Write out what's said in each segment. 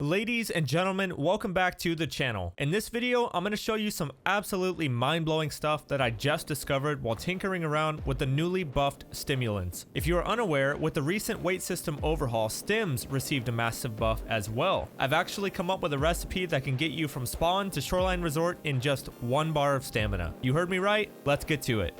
Ladies and gentlemen, welcome back to the channel. In this video, I'm going to show you some absolutely mind-blowing stuff that I just discovered while tinkering around with the newly buffed stimulants. If you are unaware, with the recent weight system overhaul, stims received a massive buff as well. I've actually come up with a recipe that can get you from spawn to Shoreline Resort in just 1 bar of stamina. You heard me right, let's get to it.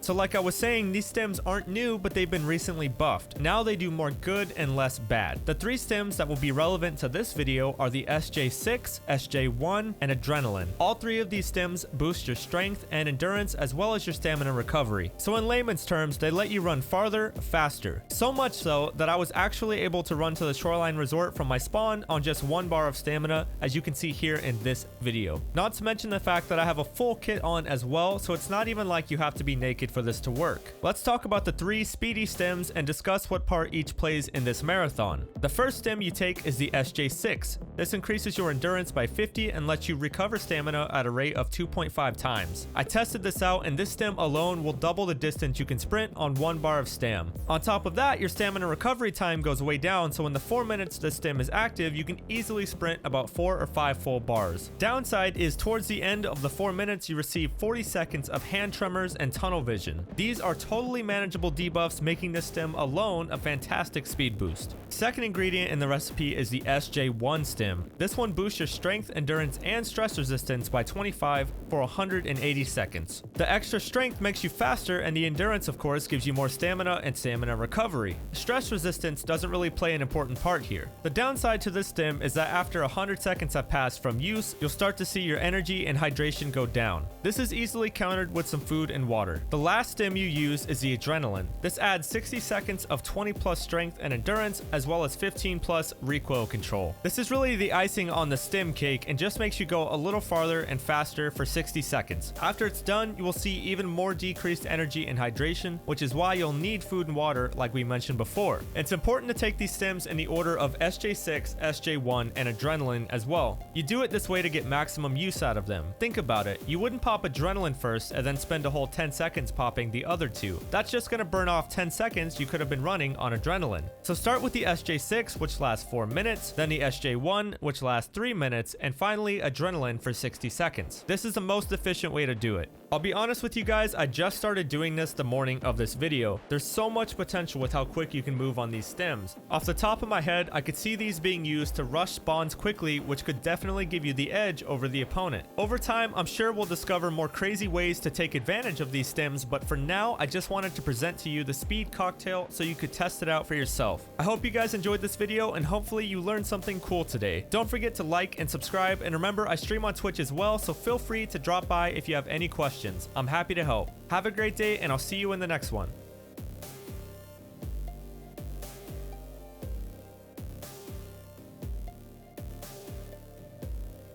So like I was saying, these stems aren't new, but they've been recently buffed. Now they do more good and less bad. The 3 stems that will be relevant to this video are the SJ6, SJ1, and Adrenaline. All 3 of these stems boost your strength and endurance as well as your stamina recovery. So in layman's terms, they let you run farther, faster. So much so that I was actually able to run to the Shoreline Resort from my spawn on just 1 bar of stamina, as you can see here in this video. Not to mention the fact that I have a full kit on as well, so it's not even like you have to be naked for this to work. Let's talk about the 3 speedy stems and discuss what part each plays in this marathon. The first stem you take is the SJ6. This increases your endurance by 50 and lets you recover stamina at a rate of 2.5 times. I tested this out, and this stem alone will double the distance you can sprint on 1 bar of stam. On top of that, your stamina recovery time goes way down, so in the 4 minutes this stem is active, you can easily sprint about 4 or 5 full bars. Downside is towards the end of the 4 minutes you receive 40 seconds of hand tremors and tunnel vision. These are totally manageable debuffs, making this stem alone a fantastic speed boost. Second ingredient in the recipe is the SJ1 Stem. This one boosts your strength, endurance, and stress resistance by 25 for 180 seconds. The extra strength makes you faster, and the endurance, of course, gives you more stamina and stamina recovery. Stress resistance doesn't really play an important part here. The downside to this stem is that after 100 seconds have passed from use, you'll start to see your energy and hydration go down. This is easily countered with some food and water. The last stem you use is the Adrenaline. This adds 60 seconds of 20 plus strength and endurance, as well as 15 plus recoil control. This is really the icing on the stem cake and just makes you go a little farther and faster for 60 seconds. After it's done, you will see even more decreased energy and hydration, which is why you'll need food and water like we mentioned before. It's important to take these stems in the order of SJ6, SJ1, and Adrenaline as well. You do it this way to get maximum use out of them. Think about it, you wouldn't pop Adrenaline first and then spend a whole 10 seconds popping the other 2. That's just going to burn off 10 seconds you could have been running on Adrenaline. So start with the SJ6, which lasts 4 minutes, then the SJ1, which lasts 3 minutes, and finally Adrenaline for 60 seconds. This is the most efficient way to do it. I'll be honest with you guys, I just started doing this the morning of this video. There's so much potential with how quick you can move on these stems. Off the top of my head, I could see these being used to rush spawns quickly, which could definitely give you the edge over the opponent. Over time, I'm sure we'll discover more crazy ways to take advantage of these stems, but for now, I just wanted to present to you the speed cocktail so you could test it out for yourself. I hope you guys enjoyed this video, and hopefully you learned something cool today. Don't forget to like and subscribe, and remember, I stream on Twitch as well, so feel free to drop by if you have any questions. I'm happy to help. Have a great day, and I'll see you in the next one.